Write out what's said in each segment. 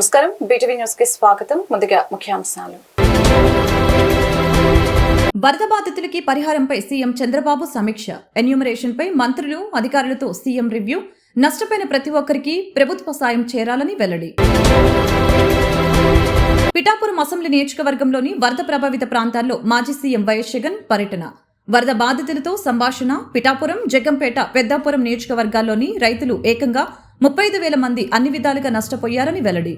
నమస్కారం BTV news కి స్వాగతం. ముందుగా ముఖ్యాంశాలు. వరద బాధితులకి పరిహారంపై సీఎం చంద్రబాబు సమీక్ష. ఎన్యూమరేషన్ పై మంత్రులు అధికారులతో సీఎం రివ్యూ. నష్టపోయిన ప్రతి ఒక్కరికి ప్రభుత్వ సాయం చేరాలని వెల్లడి. పిఠాపురం అసెంబ్లీ నియోజకవర్గంలోని వరద ప్రభావిత ప్రాంతాల్లో మాజీ సీఎం వైఎస్ జగన్ పర్యటన. వరద బాధితులతో సంభాషణ. పిఠాపురం, జగ్గంపేట, పెద్దాపురం నియోజకవర్గాల్లోని రైతులు ఏకంగా 35,000 మంది అన్ని విధాలుగా నష్టపోయారని వెల్లడి.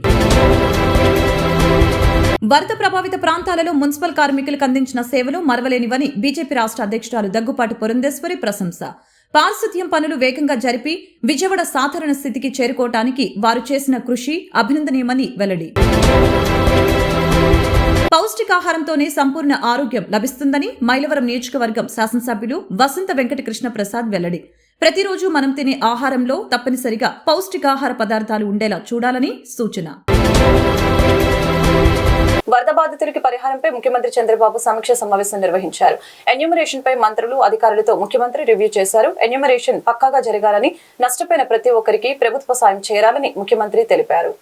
వరద ప్రభావిత ప్రాంతాలలో మున్సిపల్ కార్మికులకు అందించిన సేవలు మరవలేనివని బీజేపీ రాష్ట్ర అధ్యక్షురాలు దగ్గుపాటి పురంధేశ్వరి ప్రశంస. పారిశుద్ధ్యం పనులు వేగంగా జరిపి విజయవాడ సాధారణ స్థితికి చేరుకోవటానికి వారు చేసిన కృషి అభినందనీయమని వెల్లడి. పౌష్టికాహారంతోనే సంపూర్ణ ఆరోగ్యం లభిస్తుందని మైలవరం నియోజకవర్గం శాసనసభ్యులు వసంత వెంకట కృష్ణ ప్రసాద్ వెల్లడి. ప్రతిరోజు మనం తినే ఆహారంలో తప్పనిసరిగా పౌష్టికాహార పదార్థాలు ఉండేలా చూడాలని సూచన. వరద బాధితులకి పరిహారంపై ముఖ్యమంత్రి చంద్రబాబు సమీక్ష సమావేశం నిర్వహించారు. ఎన్యూమరేషన్ పై మంత్రులు అధికారులతో ముఖ్యమంత్రి రివ్యూ చేశారు. ఎన్యూమరేషన్ పక్కాగా జరగాలని, నష్టపోయిన ప్రతి ఒక్కరికి ప్రభుత్వ సాయం చేరాలని ముఖ్యమంత్రి తెలిపారు.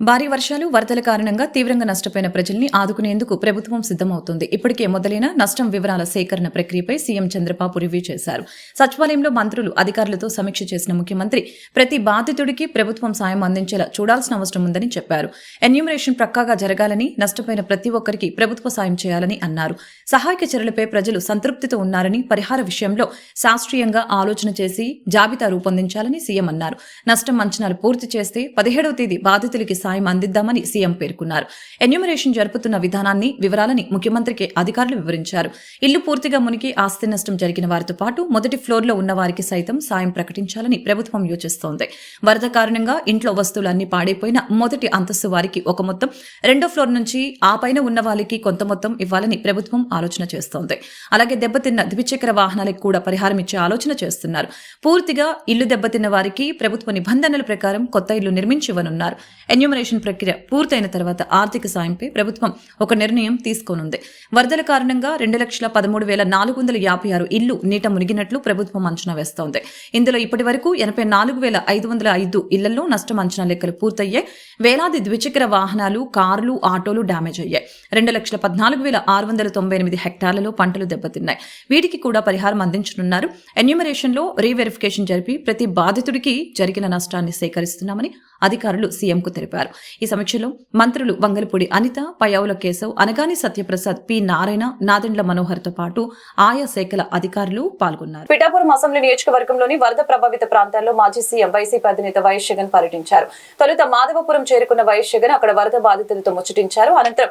భారీ వర్షాలు, వరదల కారణంగా తీవ్రంగా నష్టపోయిన ప్రజల్ని ఆదుకునేందుకు ప్రభుత్వం సిద్దమవుతోంది. ఇప్పటికే మొదలైన నష్టం వివరాల సేకరణ ప్రక్రియపై సీఎం చంద్రబాబు రివ్యూ చేశారు. సచివాలయంలో మంత్రులు అధికారులతో సమీక్ష చేసిన ముఖ్యమంత్రి ప్రతి బాధితుడికి ప్రభుత్వం సాయం అందించేలా చూడాల్సిన అవసరం ఉందని చెప్పారు. ఎన్యూమరేషన్ పక్కాగా జరగాలని, నష్టపోయిన ప్రతి ఒక్కరికి ప్రభుత్వ సాయం చేయాలని అన్నారు. సహాయక చర్యలపై ప్రజలు సంతృప్తితో ఉన్నారని, పరిహార విషయంలో శాస్త్రీయంగా ఆలోచన చేసి జాబితా రూపొందించాలని సీఎం అన్నారు. నష్టం అంచనాలు పూర్తి చేస్తే 17వ తేదీ బాధితులకి సాయం అందిద్దామని సీఎం పేర్కొన్నారు. ఎన్యూమరేషన్ జరుపుతున్న విధానాన్ని, వివరాలని ముఖ్యమంత్రికి అధికారులు వివరించారు. ఇల్లు పూర్తిగా మునిగి ఆస్తి నష్టం జరిగిన వారితో పాటు మొదటి ఫ్లోర్లో ఉన్న వారికి సైతం సాయం ప్రకటించాలని ప్రభుత్వం యోచిస్తోంది. వరద కారణంగా ఇంట్లో వస్తువులన్నీ పాడైపోయిన మొదటి అంతస్తు వారికి ఒక మొత్తం, రెండో ఫ్లోర్ నుంచి ఆ పైన ఉన్న వాళ్ళకి కొంత మొత్తం ఇవ్వాలని ప్రభుత్వం ఆలోచన చేస్తోంది. అలాగే దెబ్బతిన్న ద్విచక్ర వాహనాలకు కూడా పరిహారం ఇచ్చే ఆలోచన చేస్తున్నారు. పూర్తిగా ఇల్లు దెబ్బతిన్న వారికి ప్రభుత్వ నిబంధనల ప్రకారం కొత్త ఇల్లు నిర్మించివ్వనున్నారు. ఎన్యూమరేషన్ ప్రక్రియ పూర్తయిన తర్వాత ఆర్థిక సాయంపై ప్రభుత్వం ఒక నిర్ణయం తీసుకోనుంది. వరదల కారణంగా 2,13,456 ఇళ్లు నీట మునిగినట్లు ప్రభుత్వం అంచనా వేస్తోంది. ఇందులో ఇప్పటి వరకు 84,505 ఇళ్లలో నష్టం అంచనా లెక్కలు పూర్తయ్యాయి. వేలాది ద్విచక్ర వాహనాలు, కార్లు, ఆటోలు డ్యామేజ్ అయ్యాయి. 2,14,698 హెక్టార్లలో పంటలు దెబ్బతిన్నాయి. వీటికి కూడా పరిహారం అందించనున్నారు. ఎన్యూమరేషన్ లో రీవెరిఫికేషన్ జరిపి ప్రతి బాధితుడికి జరిగిన నష్టాన్ని సేకరిస్తున్నామని అధికారులు సీఎంకు తెలిపారు. ఈ సమీక్షలో మంత్రులు వంగలపూడి అనిత, పయ్యావుల కేశవ్, అనగాని సత్యప్రసాద్, పి నారాయణ, నాదెండ్ల మనోహర్ తో పాటు ఆయా శాఖల అధికారులు పాల్గొన్నారు. పిఠాపురం అసెంబ్లీ నియోజకవర్గంలోని వరద ప్రభావిత ప్రాంతాల్లో మాజీ సీఎం వైసీపీ అధినేత వైఎస్ జగన్ పర్యటించారు. తొలుత మాధవపురం చేరుకున్న వైఎస్ జగన్ అక్కడ వరద బాధితులతో ముచ్చటించారు. అనంతరం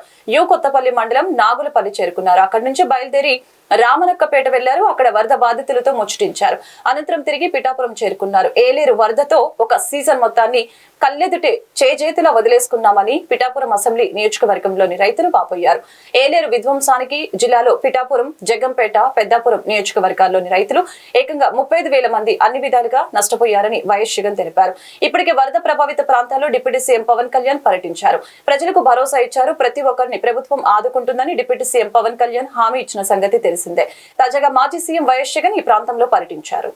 కొత్తపల్లి మండలం నాగులపల్లి చేరుకున్నారు. అక్కడి నుంచి బయలుదేరి రామనక్కపేట వెళ్లారు. అక్కడ వరద బాధితులతో ముచ్చటించారు. అనంతరం తిరిగి పిఠాపురం చేరుకున్నారు. ఏలేరు వరదతో ఒక సీజన్ మొత్తాన్ని కళ్ళెదుటే చేజేతిలా వదిలేసుకున్నామని పిఠాపురం అసెంబ్లీ నియోజకవర్గంలోని రైతులు వాపోయారు. ఏలేరు విధ్వంసానికి జిల్లాలో పిఠాపురం, జగ్గంపేట, పెద్దాపురం నియోజకవర్గాల్లోని రైతులు ఏకంగా 35,000 మంది అన్ని విధాలుగా నష్టపోయారని వైఎస్ జగన్ తెలిపారు. ఇప్పటికే వరద ప్రభావిత ప్రాంతాల్లో డిప్యూటీ సీఎం పవన్ కళ్యాణ్ పర్యటించారు. ప్రజలకు భరోసా ఇచ్చారు. ప్రతి ఒక్కరిని ప్రభుత్వం ఆదుకుంటుందని డిప్యూటీ సీఎం పవన్ కళ్యాణ్ హామీ ఇచ్చిన సంగతి తెలిసిందే. తాజాగా మాజీ సీఎం వైఎస్ జగన్ ఈ ప్రాంతంలో పర్యటించారు.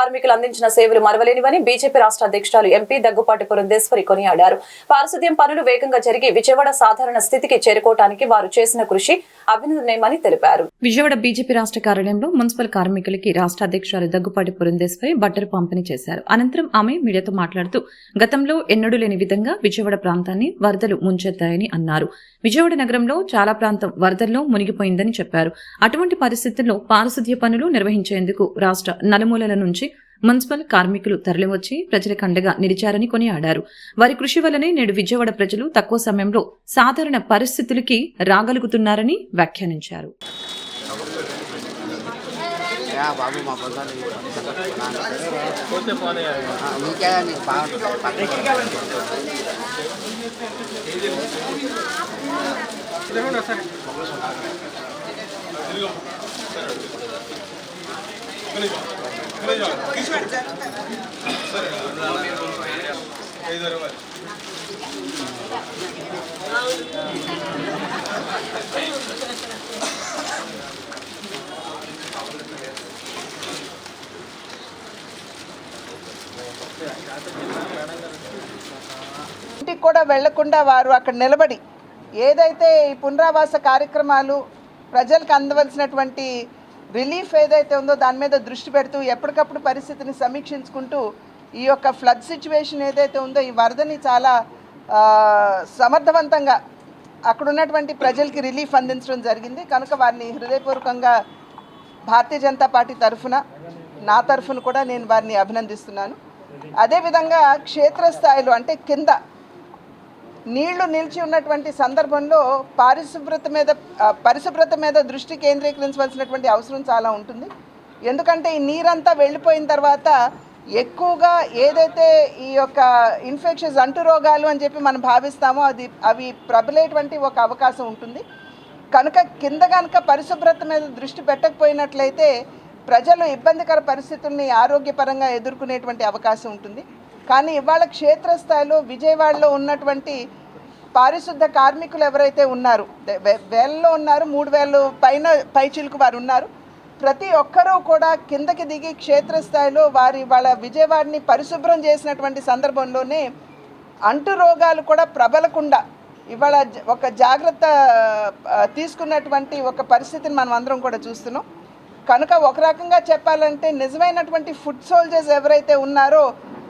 కార్మికులు అందించిన సేవలు మరవలేనివని బీజేపీ రాష్ట్ర అధ్యక్షురాలు ఎంపీ దగ్గుపాటి పురంధేశ్వరి కొనియాడారు. పారిశుద్ధ్యం పనులు వేగంగా జరిగి విజయవాడ సాధారణ స్థితికి చేరుకోవడానికి వారు చేసిన కృషి అభినందనీయమని తెలిపారు. విజయవాడ బీజేపీ రాష్ట్ర కార్యాలయంలో మున్సిపల్ కార్మికులకి రాష్ట్ర అధ్యక్షురాలు దగ్గుపాటి పురంధేశ్వరి బట్టలు పంపిణీ చేశారు. అనంతరం ఆమె మీడియాతో మాట్లాడుతూ గతంలో ఎన్నడూ లేని విధంగా విజయవాడ ప్రాంతాన్ని వరదలు ముంచెత్తాయని అన్నారు. విజయవాడ నగరంలో చాలా ప్రాంతం వరదల్లో మునిగిపోయిందని చెప్పారు. అటువంటి పరిస్థితుల్లో పారిశుద్ధ్య పనులు నిర్వహించేందుకు రాష్ట్ర నలుమూలల నుంచి మున్సిపల్ కార్మికులు తరలివచ్చి ప్రజలకు అండగా నిలిచారని కొనియాడారు. వారి కృషి వల్లనే నేడు విజయవాడ ప్రజలు తక్కువ సమయంలో సాధారణ పరిస్థితులకి రాగలుగుతున్నారని వ్యాఖ్యానించారు. ఇంటికి కూడా వెళ్లకుండా వారు అక్కడ నిలబడి ఏదైతే ఈ పునరావాస కార్యక్రమాలు ప్రజలకు అందవలసినటువంటి రిలీఫ్ ఏదైతే ఉందో దాని మీద దృష్టి పెడుతూ ఎప్పటికప్పుడు పరిస్థితిని సమీక్షించుకుంటూ ఈ యొక్క ఫ్లడ్ సిచ్యువేషన్ ఏదైతే ఉందో ఈ వరదని చాలా సమర్థవంతంగా అక్కడ ఉన్నటువంటి ప్రజలకి రిలీఫ్ అందించడం జరిగింది. కనుక వారిని హృదయపూర్వకంగా భారతీయ జనతా పార్టీ తరఫున నా తరఫున కూడా నేను వారిని అభినందిస్తున్నాను. అదేవిధంగా క్షేత్రస్థాయిలో అంటే కింద నీళ్లు నిలిచి ఉన్నటువంటి సందర్భంలో పరిశుభ్రత మీద దృష్టి కేంద్రీకరించవలసినటువంటి అవసరం చాలా ఉంటుంది. ఎందుకంటే ఈ నీరంతా వెళ్ళిపోయిన తర్వాత ఎక్కువగా ఏదైతే ఈ యొక్క ఇన్ఫెక్షన్స్ అంటురోగాలు అని చెప్పి మనం భావిస్తామో అవి ప్రబలేటువంటి ఒక అవకాశం ఉంటుంది. కనుక కింద కనుక పరిశుభ్రత మీద దృష్టి పెట్టకపోయినట్లయితే ప్రజలు ఇబ్బందికర పరిస్థితుల్ని ఆరోగ్యపరంగా ఎదుర్కొనేటువంటి అవకాశం ఉంటుంది. కానీ ఇవాళ క్షేత్రస్థాయిలో విజయవాడలో ఉన్నటువంటి పారిశుద్ధ కార్మికులు ఎవరైతే ఉన్నారు, వేలలో ఉన్నారు, 3000 పైన పైచిలకు వారు ఉన్నారు. ప్రతి ఒక్కరూ కూడా కిందకి దిగి క్షేత్రస్థాయిలో వాళ్ళ విజయవాడని పరిశుభ్రం చేసినటువంటి సందర్భంలోనే అంటు రోగాలు కూడా ప్రబలకుండా ఇవాళ ఒక జాగ్రత్త తీసుకున్నటువంటి ఒక పరిస్థితిని మనం అందరం కూడా చూస్తున్నాం. కనుక ఒక రకంగా చెప్పాలంటే నిజమైనటువంటి ఫుడ్ సోల్జర్స్ ఎవరైతే ఉన్నారో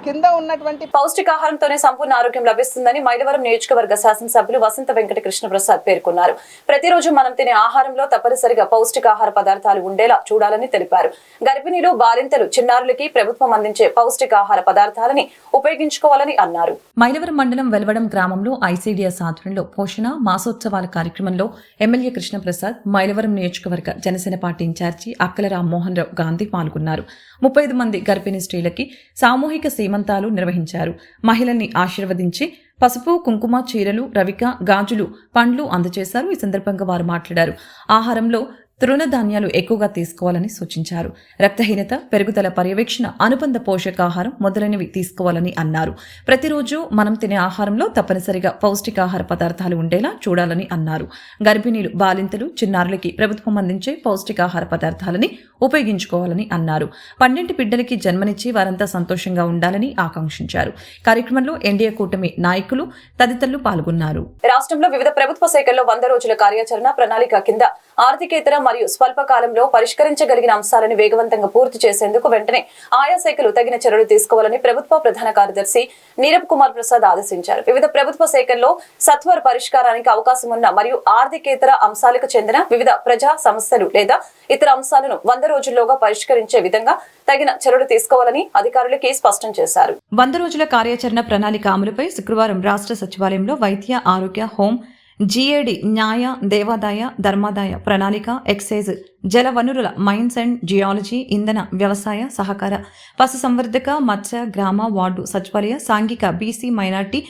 కింద ఉన్నటువంటి పౌష్టికాహారంతోనే సంపూర్ణ ఆరోగ్యం లభిస్తుందని మైలవరం నియోజకవర్గ శాసనసభ్యులు వసంత వెంకట కృష్ణప్రసాద్ పేర్కొన్నారు. ప్రతిరోజు మనం తినే ఆహారంలో తప్పనిసరిగా పౌష్టికాహార పదార్థాలు ఉండేలా చూడాలని తెలిపారు. గర్భిణీలు, బాలింతలు, చిన్నారులకి ప్రభుత్వం అందించే పౌష్టికాహార పదార్థాలని ఉపయోగించుకోవాలని అన్నారు. మైలవరం మండలం వెలవడం గ్రామంలో ఐసీడీఎస్ ఆధ్వర్యంలో పోషణ మాసోత్సవాల కార్యక్రమంలో ఎమ్మెల్యే కృష్ణప్రసాద్, మైలవరం నియోజకవర్గ జనసేన పార్టీ ఇన్ఛార్జి అక్కల రామ్మోహన్ రావు గాంధీ పాల్గొన్నారు. 35 మంది గర్భిణీ స్త్రీలకి సామూహిక సీమంతాలు నిర్వహించారు. మహిళల్ని ఆశీర్వదించి పసుపు, కుంకుమ, చీరలు, రవిక, గాజులు, పండ్లు అందజేశారు. ఈ సందర్భంగా వారు మాట్లాడారు. ఆహారంలో తృణధాన్యాలు ఎక్కువగా తీసుకోవాలని సూచించారు. రక్తహీనత, పెరుగుదల పర్యవేక్షణ, అనుబంధ పోషకాహారం మొదలైనవి తీసుకోవాలని అన్నారు. ప్రతిరోజు మనం తినే ఆహారంలో తప్పనిసరిగా పౌష్టికాహార పదార్థాలు ఉండేలా చూడాలని అన్నారు. గర్భిణీలు, బాలింతలు, చిన్నారులకి ప్రభుత్వం అందించే పౌష్టికాహార పదార్థాలని ఉపయోగించుకోవాలని అన్నారు. 12 బిడ్డలకి జన్మనిచ్చి వారంతా సంతోషంగా ఉండాలని ఆకాంక్షించారు. కార్యక్రమంలో ఎన్డీఏ కూటమి నాయకులు తదితరులు పాల్గొన్నారు. రాష్ట్రంలో వివిధ ప్రభుత్వ శాఖల్లో 100 రోజుల కార్యాచరణ ప్రణాళిక కింద ఆర్థికేతర మరియు స్వల్ప కాలంలో పరిష్కరించగలిగిన అంశాలను వేగవంతంగా పూర్తి చేసేందుకు వెంటనే ఆయా శాఖలు తగిన చర్యలు తీసుకోవాలని ప్రభుత్వ ప్రధాన కార్యదర్శి నీరబ్ కుమార్ ప్రసాద్ ఆదేశించారు. వివిధ ప్రభుత్వ శాఖల్లో సత్వర పరిష్కారానికి అవకాశం ఉన్న మరియు ఆర్థికేతర అంశాలకు చెందిన వివిధ ప్రజా సమస్యలు లేదా ఇతర అంశాలను 100 రోజుల్లోగా పరిష్కరించే విధంగా తగిన చర్యలు తీసుకోవాలని అధికారులకి స్పష్టం చేశారు. 100 రోజుల కార్యాచరణ ప్రణాళిక అమలుపై శుక్రవారం రాష్ట్ర సచివాలయంలో వైద్య, ఆరోగ్య, హోం, జీఏడి, న్యాయ, దేవాదాయ, ధర్మాదాయ, ప్రణాళిక, ఎక్సైజ్, జల వనరుల, మైన్స్ అండ్ జియాలజీ, ఇంధన, వ్యవసాయ, సహకార, పశుసంవర్ధక, మత్స్య, గ్రామ, వార్డు, సచివాలయ, సాంఘిక, బీసీ, మైనార్టీ,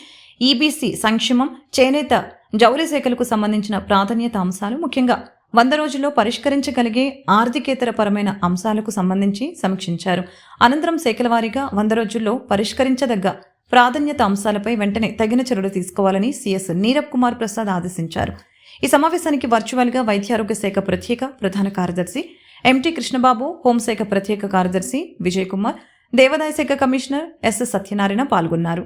ఈబీసీ, సంక్షేమం, చేనేత, జౌళి శాఖలకు సంబంధించిన ప్రాధాన్యత అంశాలు ముఖ్యంగా 100 రోజుల్లో పరిష్కరించగలిగే ఆర్థికేతర పరమైన అంశాలకు సంబంధించి సమీక్షించారు. అనంతరం శాఖల వారీగా 100 రోజుల్లో పరిష్కరించదగ్గ ప్రాధాన్యత అంశాలపై వెంటనే తగిన చర్యలు తీసుకోవాలని సీఎస్ నీరబ్ కుమార్ ప్రసాద్ ఆదేశించారు. ఈ సమావేశానికి వర్చువల్గా వైద్యారోగ్య శాఖ ప్రత్యేక ప్రధాన కార్యదర్శి ఎంటీ కృష్ణబాబు, హోంశాఖ ప్రత్యేక కార్యదర్శి విజయ్ కుమార్, దేవాదాయ శాఖ కమిషనర్ ఎస్ఎస్ సత్యనారాయణ పాల్గొన్నారు.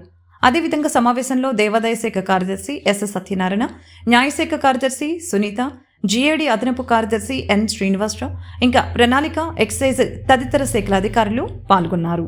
అదేవిధంగా సమావేశంలో దేవాదాయ శాఖ కార్యదర్శి ఎస్ఎస్ సత్యనారాయణ, న్యాయశాఖ కార్యదర్శి సునీత, జీఏడీ అదనపు కార్యదర్శి ఎన్ శ్రీనివాసరావు, ఇంకా ప్రణాళిక, ఎక్సైజ్ తదితర శాఖల అధికారులు పాల్గొన్నారు.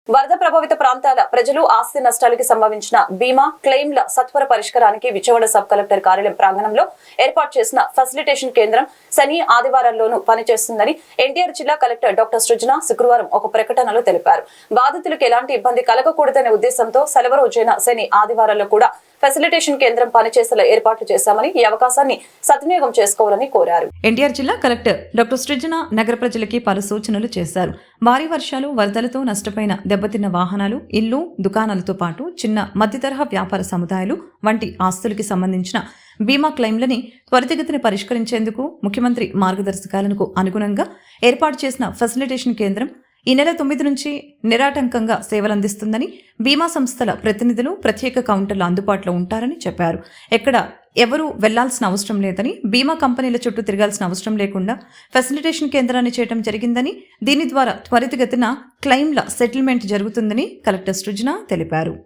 వరద ప్రభావిత ప్రాంతాల ప్రజలు ఆస్తి నష్టాలకి సంభవించిన బీమా క్లెయిమ్ల సత్వర పరిష్కారానికి విజయవాడ సబ్ కలెక్టర్ కార్యాలయం ప్రాంగణంలో ఏర్పాటు చేసిన ఫెసిలిటేషన్ కేంద్రం శని ఆదివారాల్లోనూ పనిచేస్తుందని ఎన్టీఆర్ జిల్లా కలెక్టర్ డాక్టర్ సృజన శుక్రవారం ఒక ప్రకటనలో తెలిపారు. బాధితులకు ఎలాంటి ఇబ్బంది కలగకూడదనే ఉద్దేశంతో సెలవు రోజైన శని ఆదివారాల్లో కూడా ఫెసిలిటేషన్ కేంద్రం పనిచేసేలా ఏర్పాట్లు చేశామని ఈ అవకాశాన్ని సద్వినియోగం చేసుకోవాలని కోరారు. ఎన్టీఆర్ జిల్లా కలెక్టర్ డాక్టర్ సృజన నగర ప్రజలకి పలు సూచనలు చేశారు. భారీ వర్షాలు, వరదలతో నష్టపోయిన దెబ్బతిన్న వాహనాలు, ఇల్లు, దుకాణాలతో పాటు చిన్న మధ్య తరహా వ్యాపార సముదాయాలు వంటి ఆస్తులకి సంబంధించిన బీమా క్లెయిమ్లని త్వరితగతిన పరిష్కరించేందుకు ముఖ్యమంత్రి మార్గదర్శకాలకు అనుగుణంగా ఏర్పాటు చేసిన ఫెసిలిటేషన్ కేంద్రం ఈ నెల 9 నుంచి నిరాటంకంగా సేవలందిస్తుందని, బీమా సంస్థల ప్రతినిధులు ప్రత్యేక కౌంటర్లు అందుబాటులో ఉంటారని చెప్పారు. ఎక్కడ ఎవరూ వెళ్లాల్సిన అవసరం లేదని, బీమా కంపెనీల చుట్టూ తిరగాల్సిన అవసరం లేకుండా ఫెసిలిటేషన్ కేంద్రాన్ని చేయడం జరిగిందని, దీని ద్వారా త్వరితగతిన క్లెయిమ్ల సెటిల్మెంట్ జరుగుతుందని కలెక్టర్ సృజన తెలిపారు.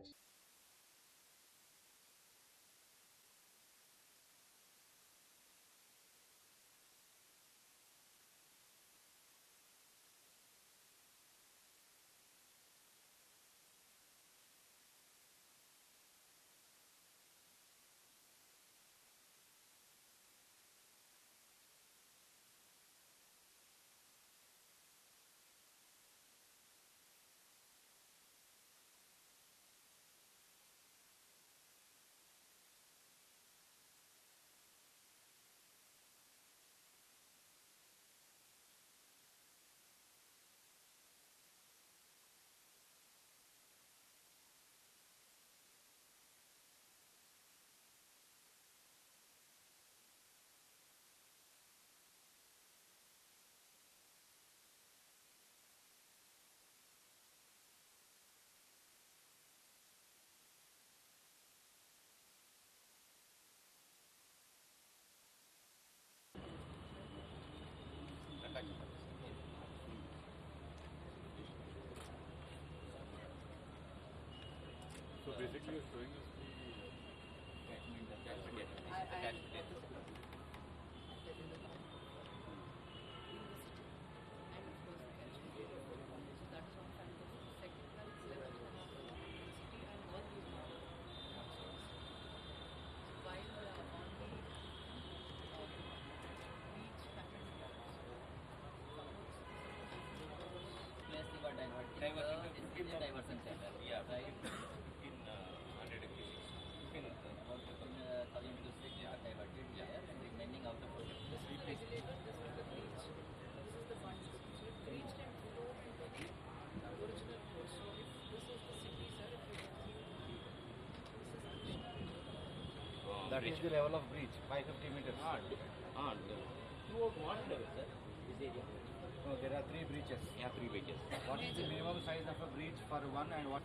Basically, you're showing us diversion center. Yeah, right. In 100 acres. In 1000 yeah, diverted there, and remaining out of the reach. That is the level of breach, 550 meters. What level, sir? This area. No, there are 3 breaches. Yeah, 3 breaches. What is the minimum size of a breach for one and what?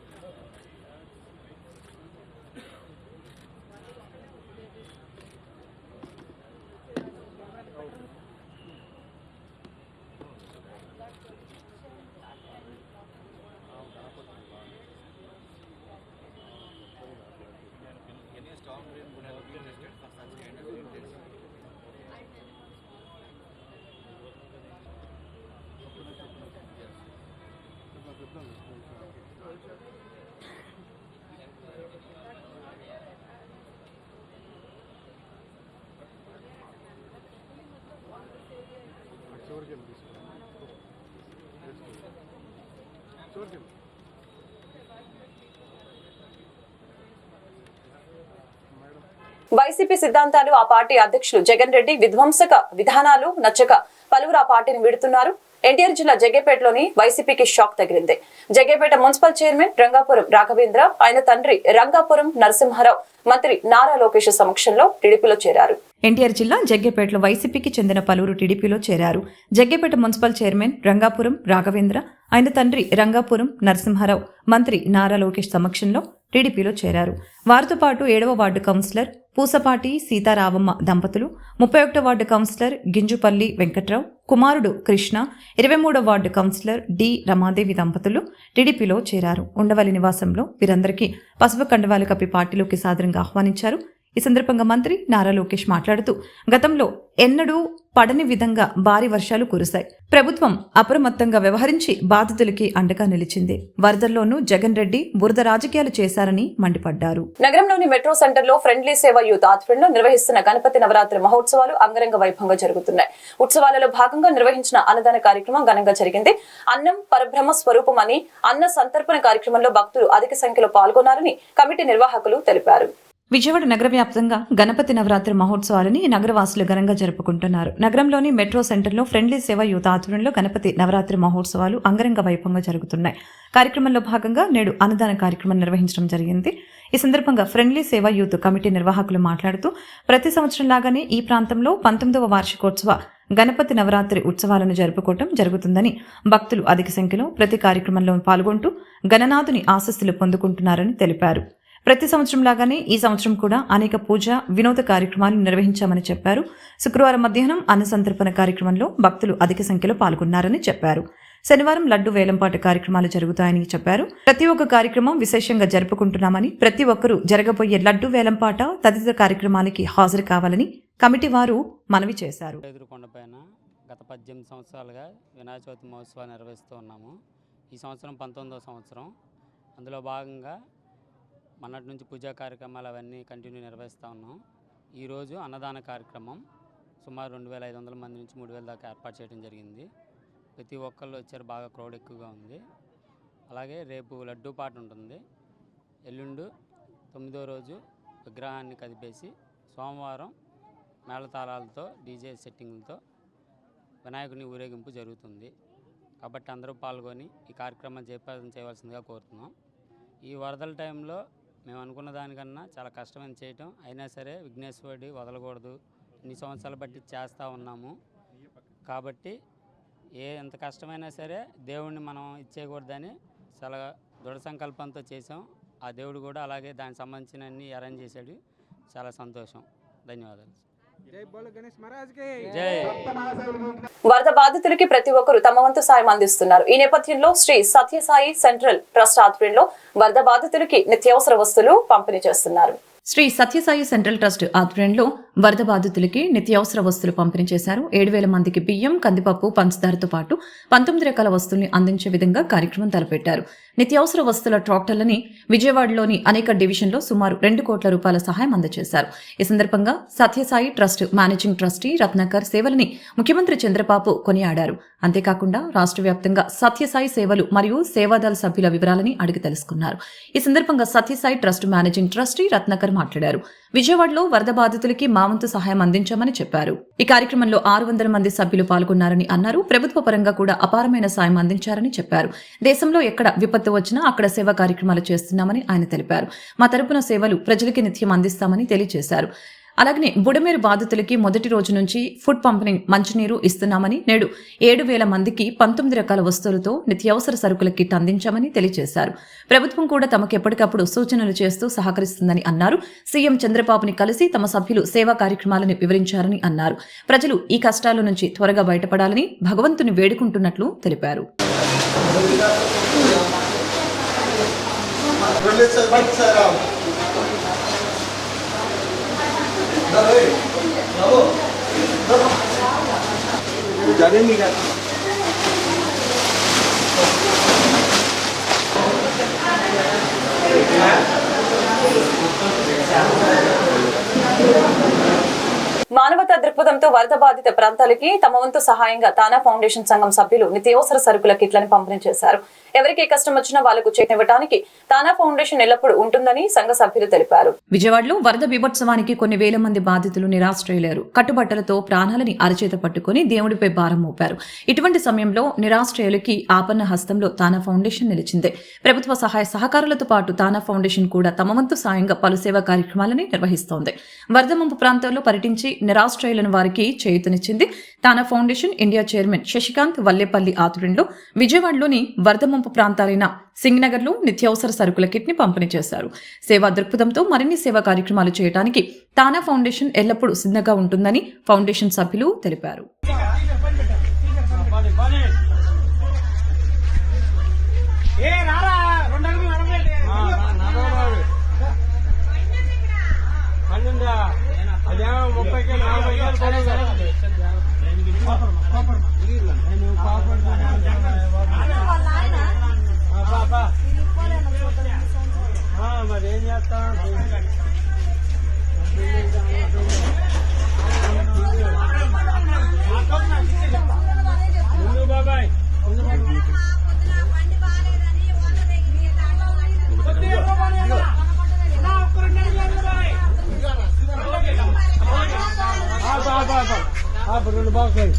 Any storm drain would have been tested for such kind of intensity? YCP సిద్ధాంతాలు ఆ party అధ్యక్షులు జగన్ రెడ్డి విధ్వంసక విధానాలు నచ్చక పలువురు ఆ పార్టీని విడుతున్నారు. ఎన్టీఆర్ జిల్లా జగ్గేపేటలోని వైసీపీకి షాక్ తగిలింది. జగ్గేపేట మున్సిపల్ చైర్మన్ రంగాపురం రాఘవేంద్ర, ఆయన తండ్రి రంగాపురం నరసింహారావు మంత్రి నారా లోకేష్ సమక్షంలో టీడీపీలో చేరారు. ఎన్టీఆర్ జిల్లా జగ్గేపేటలో వైసీపీకి చెందిన పలువురు టీడీపీలో చేరారు. జగ్గేపేట మున్సిపల్ చైర్మన్ రంగాపురం రాఘవేంద్ర, ఆయన తండ్రి రంగాపురం నరసింహారావు మంత్రి నారా లోకేష్ సమక్షంలో టీడీపీలో చేరారు. వారితో పాటు 7వ వార్డు కౌన్సిలర్ పూసపాటి సీతారామమ్మ దంపతులు, 31వ వార్డు కౌన్సిలర్ గింజుపల్లి వెంకట్రావు కుమారుడు కృష్ణ, 23వ వార్డు కౌన్సిలర్ డి రమాదేవి దంపతులు టీడీపీలో చేరారు. ఉండవల్లి నివాసంలో వీరందరికీ పసుపు కండువాలు కప్పి పార్టీలోకి సాదరంగా ఆహ్వానించారు. ఈ సందర్భంగా మంత్రి నారా లోకేష్ మాట్లాడుతూ, గతంలో ఎన్నడూ పడని విధంగా భారీ వర్షాలు కురిశాయి. ప్రభుత్వం అప్రమత్తంగా వ్యవహరించి బాధితులకి అండగా నిలిచింది. వరదల్లోనూ జగన్ రెడ్డి బురద రాజకీయాలు చేశారని మండిపడ్డారు. నగరంలోని మెట్రో సెంటర్ లో ఫ్రెండ్లీ సేవ యూత్ ఆధ్వర్యంలో నిర్వహిస్తున్న గణపతి నవరాత్రి మహోత్సవాలు అంగరంగ వైభవంగా జరుగుతున్నాయి. ఉత్సవాలలో భాగంగా నిర్వహించిన అన్నదాన కార్యక్రమం ఘనంగా జరిగింది. అన్నం పరబ్రహ్మ స్వరూపం అని అన్న సంతర్పణ కార్యక్రమంలో భక్తులు అధిక సంఖ్యలో పాల్గొన్నారని కమిటీ నిర్వాహకులు తెలిపారు. విజయవాడ నగర వ్యాప్తంగా గణపతి నవరాత్రి మహోత్సవాలని నగరవాసులు ఘనంగా జరుపుకుంటున్నారు. నగరంలోని మెట్రో సెంటర్లో ఫ్రెండ్లీ సేవ యూత్ ఆధ్వర్యంలో గణపతి నవరాత్రి మహోత్సవాలు అంగరంగ వైభవంగా జరుగుతున్నాయి. కార్యక్రమంలో భాగంగా నేడు అన్నదాన కార్యక్రమం నిర్వహించడం జరిగింది. ఈ సందర్భంగా ఫ్రెండ్లీ సేవ యూత్ కమిటీ నిర్వాహకులు మాట్లాడుతూ, ప్రతి సంవత్సరం లాగానే ఈ ప్రాంతంలో 19వ వార్షికోత్సవ గణపతి నవరాత్రి ఉత్సవాలను జరుపుకోవటం జరుగుతుందని, భక్తులు అధిక సంఖ్యలో ప్రతి కార్యక్రమంలో పాల్గొంటూ గణనాథుని ఆశీస్సులు పొందుకుంటున్నారని తెలిపారు. ప్రతి సంవత్సరం లాగానే ఈ సంవత్సరం కూడా అనేక పూజ వినోద కార్యక్రమాలు నిర్వహించామని చెప్పారు. శుక్రవారం మధ్యాహ్నం అన్న సంతర్పణ కార్యక్రమంలో భక్తులు అధిక సంఖ్యలో పాల్గొన్నారని చెప్పారు. శనివారం లడ్డు వేలంపాటు కార్యక్రమాలు జరుగుతాయని చెప్పారు. ప్రతి ఒక్క కార్యక్రమం విశేషంగా జరుపుకుంటున్నామని, ప్రతి ఒక్కరూ జరగబోయే లడ్డు వేలంపాట తదితర కార్యక్రమాలకి హాజరు కావాలని కమిటీ వారు మనవి చేశారు. ఎదురుకొండపైన గత 18 సంవత్సరాలుగా వినాయక చవితి మహోత్సవాలు నిర్వహిస్తూ ఉన్నాము. ఈ సంవత్సరం 19వ సంవత్సరం. అందులో భాగంగా మొన్నటి నుంచి పూజా కార్యక్రమాలు అవన్నీ కంటిన్యూ నిర్వహిస్తూ ఉన్నాం. ఈరోజు అన్నదాన కార్యక్రమం సుమారు 2500 మంది నుంచి 3000 దాకా ఏర్పాటు చేయడం జరిగింది. ప్రతి ఒక్కళ్ళు వచ్చారు, బాగా క్రౌడ్ ఎక్కువగా ఉంది. అలాగే రేపు లడ్డూ పాట ఉంటుంది. ఎల్లుండు 9వ రోజు విగ్రహాన్ని కదిపేసి సోమవారం మేళతాళాలతో డీజే సెట్టింగ్లతో వినాయకుని ఊరేగింపు జరుగుతుంది. కాబట్టి అందరూ పాల్గొని ఈ కార్యక్రమం జయప్రదం చేయవలసిందిగా కోరుతున్నాం. ఈ వరదల టైంలో మేము అనుకున్న దానికన్నా చాలా కష్టమైన చేయటం, అయినా సరే విఘ్నేశ్వరుడి వదలకూడదు, ఇన్ని సంవత్సరాలు బట్టి చేస్తూ ఉన్నాము. కాబట్టి ఎంత కష్టమైనా సరే దేవుడిని మనం ఇచ్చేయకూడదని చాలా దృఢ సంకల్పంతో చేసాం. ఆ దేవుడు కూడా అలాగే దానికి సంబంధించినన్ని అరేంజ్ చేశాడు. చాలా సంతోషం. ధన్యవాదాలు. వరద బాధితులకి ప్రతి ఒక్కరూ తమ వంతు సాయం అందిస్తున్నారు. ఈ నేపథ్యంలో శ్రీ సత్యసాయి సెంట్రల్ ట్రస్ట్ ఆధ్వర్యంలో వరద బాధితులకి నిత్యావసర వస్తువులు పంపిణీ చేస్తున్నారు. శ్రీ సత్యసాయి సెంట్రల్ ట్రస్ట్ ఆధ్వర్యంలో వరద బాధితులకి నిత్యావసర వస్తువులు పంపిణీ చేశారు. 7,000 మందికి బియ్యం, కందిపప్పు, పంచదారతో పాటు 19 రకాల వస్తువుల్ని అందించే విధంగా కార్యక్రమం తలపెట్టారు. నిత్యావసర వస్తువుల ట్రాక్టర్లని విజయవాడలోని అనేక డివిజన్లో సుమారు 2 కోట్ల రూపాయల సహాయం అందజేశారు. ఈ సందర్భంగా Sathya Sai trust managing trustee Ratnakar సేవలని ముఖ్యమంత్రి చంద్రబాబు కొనియాడారు. అంతేకాకుండా రాష్ట్ర వ్యాప్తంగా సత్యసాయి సేవలు మరియు సేవాదళ సభ్యుల వివరాలని అడిగి తెలుసుకున్నారు. ఈ సందర్భంగా Sathya Sai trust managing trustee Ratnakar మాట్లాడారు. విజయవాడలో వరద బాధితులకి మా వంతు సహాయం అందించామని చెప్పారు. ఈ కార్యక్రమంలో 600 మంది సభ్యులు పాల్గొన్నారని అన్నారు. ప్రభుత్వ పరంగా కూడా అపారమైన సాయం అందించారని చెప్పారు. దేశంలో ఎక్కడ విపత్తు వచ్చినా అక్కడ సేవా కార్యక్రమాలు చేస్తున్నామని ఆయన తెలిపారు. మా తరపున సేవలు ప్రజలకి నిత్యం అందిస్తామని తెలియజేశారు. అలాగనే బుడమేరు బాధితులకి మొదటి రోజు నుంచి ఫుడ్ పంపిణీ, మంచినీరు ఇస్తున్నామని, నేడు 7,000 మందికి 19 రకాల వస్తువులతో నిత్యావసర సరుకుల కిట్ అందించామని తెలియజేశారు. ప్రభుత్వం కూడా తమకు ఎప్పటికప్పుడు సూచనలు చేస్తూ సహకరిస్తుందని అన్నారు. సీఎం చంద్రబాబుని కలిసి తమ సభ్యులు సేవా కార్యక్రమాలను వివరించారని అన్నారు. ప్రజలు ఈ కష్టాల నుంచి త్వరగా బయటపడాలని భగవంతుని వేడుకుంటున్నట్లు తెలిపారు. మానవతా దృక్పథంతో వరద బాధిత ప్రాంతాలకి తమ వంతు సహాయంగా తానా ఫౌండేషన్ సంఘం సభ్యులు నిత్యావసర సరుకుల కిట్లను పంపిణీ చేశారు. ఎవరికి ఏ కష్టం వచ్చినా వాళ్లకు చేతనివ్వడానికి తానా ఫౌండేషన్ ఎల్లప్పుడూ ఉంటుందని సంఘ సభ్యులు తెలిపారు. విజయవాడలో వరద బీభత్సవానికి కొన్ని వేల మంది బాధితులు నిరాశ్రయులారు. కట్టుబట్టలతో ప్రాణాలని అరచేత పట్టుకుని దేవుడిపై భారం మోపారు. ఇటువంటి సమయంలో నిరాశ్రయులకి ఆపన్న హస్తంలో తానా ఫౌండేషన్ నిలిచింది. ప్రభుత్వ సహాయ సహకారులతో పాటు తానా ఫౌండేషన్ కూడా తమ వంతు సాయంగా పలు సేవా కార్యక్రమాలని నిర్వహిస్తోంది. వరద ముంపు ప్రాంతాల్లో పర్యటించి నిరాశ్రయులను వారికి చేయూతనిచ్చింది. TANA foundation India chairman Sasikanth Vallepalli ఆధ్వర్యంలో విజయవాడలోని వరద ముంపు ప్రాంతాలైన సింగ్నగర్లో నిత్యావసర సరుకుల కిట్ ని పంపిణీ చేశారు. సేవా దృక్పథంతో మరిన్ని సేవా కార్యక్రమాలు చేయడానికి తానా ఫౌండేషన్ ఎల్లప్పుడూ సిద్ధంగా ఉంటుందని ఫౌండేషన్ సభ్యులు తెలిపారు. మరి ఏం చేస్తాం బాబాయ్ రెండు బాగుంది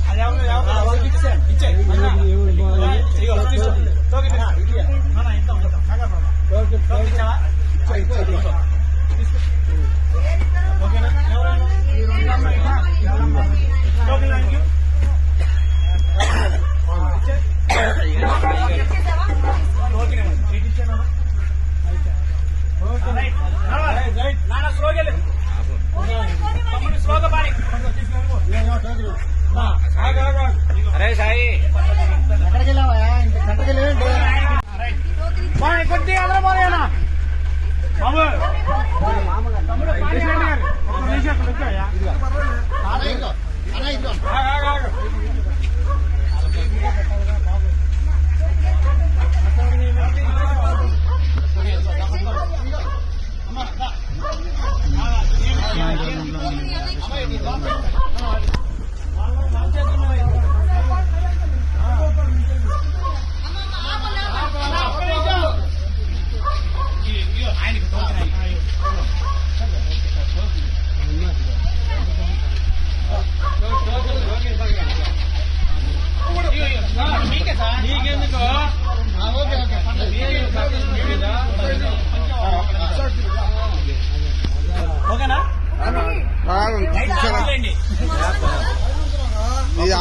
అరే సాయి కొద్ది అందరూ పోలేనా బాబు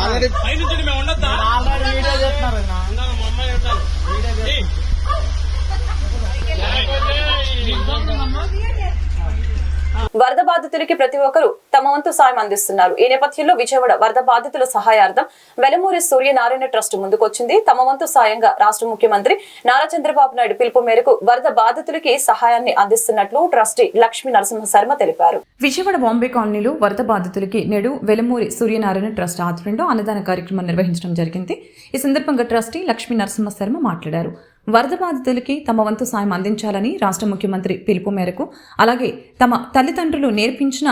ఆల్రెడీ మేము ఉండొద్దా వీడియో చేస్తున్నారు మా అమ్మాయి వరద బాధితులకి ప్రతి ఒక్కరూ తమ వంతు సాయం అందిస్తున్నారు. ఈ నేపథ్యంలో విజయవాడ వరద బాధితుల సహాయార్థం వెలమూరి సూర్యనారాయణ ట్రస్ట్ ముందుకొచ్చింది. తమ వంతు సాయంగా రాష్ట్ర ముఖ్యమంత్రి నారా చంద్రబాబు నాయుడు పిలుపు మేరకు వరద బాధితులకి సహాయాన్ని అందిస్తున్నట్లు ట్రస్టీ లక్ష్మీ నరసింహ శర్మ తెలిపారు. విజయవాడ బాంబే కాలనీలో వరద బాధితులకి నేడు వెలమూరి సూర్యనారాయణ ట్రస్ట్ ఆధ్వర్యంలో అన్నదాన కార్యక్రమం నిర్వహించడం జరిగింది. ఈ సందర్భంగా ట్రస్టీ లక్ష్మీ నరసింహ శర్మ మాట్లాడారు. వరద బాధితులకి తమ వంతు సాయం అందించాలని రాష్ట్ర ముఖ్యమంత్రి పిలుపు మేరకు, అలాగే తమ తల్లిదండ్రులు నేర్పించిన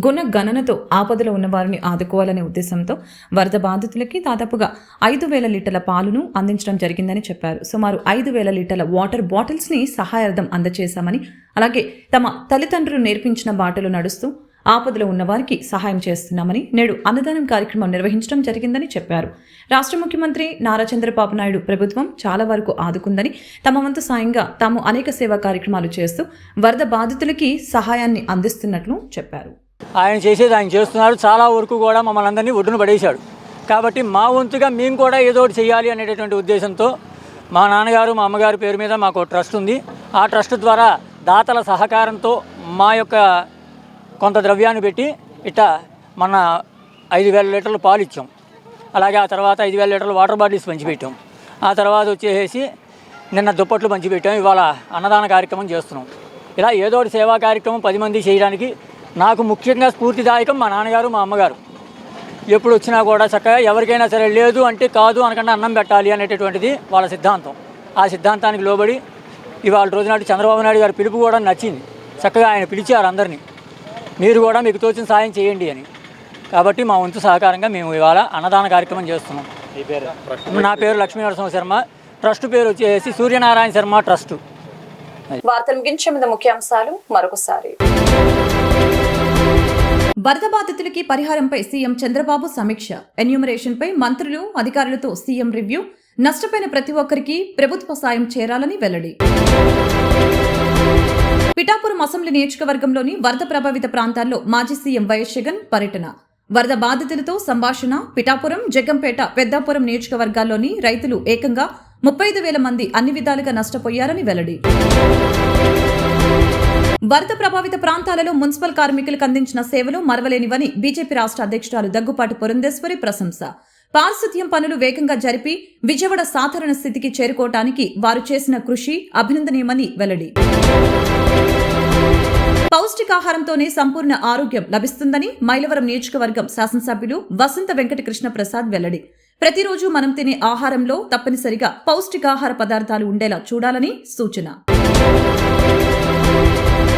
గుణగణనతో ఆపదలో ఉన్న వారిని ఆదుకోవాలనే ఉద్దేశంతో వరద బాధితులకి దాదాపుగా 5,000 లీటర్ల పాలును అందించడం జరిగిందని చెప్పారు. సుమారు 5,000 లీటర్ల వాటర్ బాటిల్స్ ని సహాయార్థం అందజేశామని, అలాగే తమ తల్లిదండ్రులు నేర్పించిన బాటలు నడుస్తూ ఆపదలో ఉన్న వారికి సహాయం చేస్తున్నామని, నేడు అన్నదానం కార్యక్రమం నిర్వహించడం జరిగిందని చెప్పారు. రాష్ట్ర ముఖ్యమంత్రి నారా చంద్రబాబు నాయుడు ప్రభుత్వం చాలా వరకు ఆదుకుందని, తమ వంతు సాయంగా తాము అనేక సేవా కార్యక్రమాలు చేస్తూ వరద బాధితులకి సహాయాన్ని అందిస్తున్నట్లు చెప్పారు. ఆయన చేసేది ఆయన చేస్తున్నారు. చాలా వరకు కూడా మమ్మల్ని అందరినీ ఒడ్డున పడేశాడు. కాబట్టి మా వంతుగా మేము కూడా ఏదో ఒకటి చేయాలి అనేటటువంటి ఉద్దేశంతో మా నాన్నగారు మా అమ్మగారి పేరు మీద మాకు ట్రస్ట్ ఉంది. ఆ ట్రస్ట్ ద్వారా దాతల సహకారంతో మా యొక్క కొంత ద్రవ్యాన్ని పెట్టి ఇట్టా మన 5,000 లీటర్లు పాలు ఇచ్చాం. అలాగే ఆ తర్వాత 5,000 లీటర్లు వాటర్ బాటిల్స్ పంచిపెట్టాం. ఆ తర్వాత వచ్చేసి నిన్న దుప్పట్లు పంచిపెట్టాం. ఇవాళ అన్నదాన కార్యక్రమం చేస్తున్నాం. ఇలా ఏదో ఒకటి సేవా కార్యక్రమం 10 మంది చేయడానికి నాకు ముఖ్యంగా స్ఫూర్తిదాయకం మా నాన్నగారు మా అమ్మగారు. ఎప్పుడు వచ్చినా కూడా చక్కగా ఎవరికైనా సరే లేదు అంటే కాదు అనకుండా అన్నం పెట్టాలి అనేటటువంటిది వాళ్ళ సిద్ధాంతం. ఆ సిద్ధాంతానికి లోబడి ఇవాళ రోజునాటి చంద్రబాబు నాయుడు గారి పిలుపు కూడా నచ్చింది. చక్కగా ఆయన పిలిచారు అందరినీ, మీరు కూడా మీకు తోచిన సాయం చేయండి అని. కాబట్టి మా వంతు సహకారంగా మేము ఇవాళ అన్నదాన కార్యక్రమం చేస్తున్నాం. నా పేరు లక్ష్మీ నరసింహ శర్మ. ట్రస్ట్ పేరు వచ్చేసి సూర్యనారాయణ శర్మ ట్రస్ట్. వార్తలు ముగించే ముందు ముఖ్యాంశాలు మరొకసారి. వరద బాధితులకి పరిహారంపై సీఎం చంద్రబాబు సమీక్ష. ఎన్యూమరేషన్పై మంత్రులు అధికారులతో సీఎం రివ్యూ. నష్టపోయిన ప్రతి ఒక్కరికి ప్రభుత్వ సాయం చేరాలని వెల్లడి. పిఠాపురం అసెంబ్లీ నియోజకవర్గంలోని వరద ప్రభావిత ప్రాంతాల్లో మాజీ సీఎం వైఎస్ జగన్ పర్యటన. వరద బాధితులతో సంభాషణ. పిఠాపురం, జగ్గంపేట, పెద్దాపురం నియోజకవర్గాల్లోని రైతులు ఏకంగా 35,000 మంది అన్ని విధాలుగా నష్టపోయారని వెల్లడి. వరద ప్రభావిత ప్రాంతాలలో మున్సిపల్ కార్మికులకు అందించిన సేవలు మరవలేనివని బీజేపీ రాష్ట్ర అధ్యక్షురాలు దగ్గుపాటి పురంధేశ్వరి ప్రశంస. పారిశుద్ధ్యం పనులు వేగంగా జరిపి విజయవాడ సాధారణ స్థితికి చేరుకోవటానికి వారు చేసిన కృషి అభినందనీయమని వెల్లడి. పౌష్టికాహారంతోనే సంపూర్ణ ఆరోగ్యం లభిస్తుందని మైలవరం నియోజకవర్గం శాసనసభ్యులు వసంత వెంకట కృష్ణ ప్రసాద్ వెల్లడి. ప్రతిరోజు మనం తినే ఆహారంలో తప్పనిసరిగా పౌష్టికాహార పదార్థాలు ఉండేలా చూడాలని సూచన.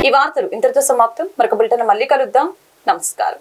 ఈ వార్తలు ఇంతటితో సమాప్తం. మరొక బులెటిన్ మళ్ళీ కలుద్దాం. నమస్కారం.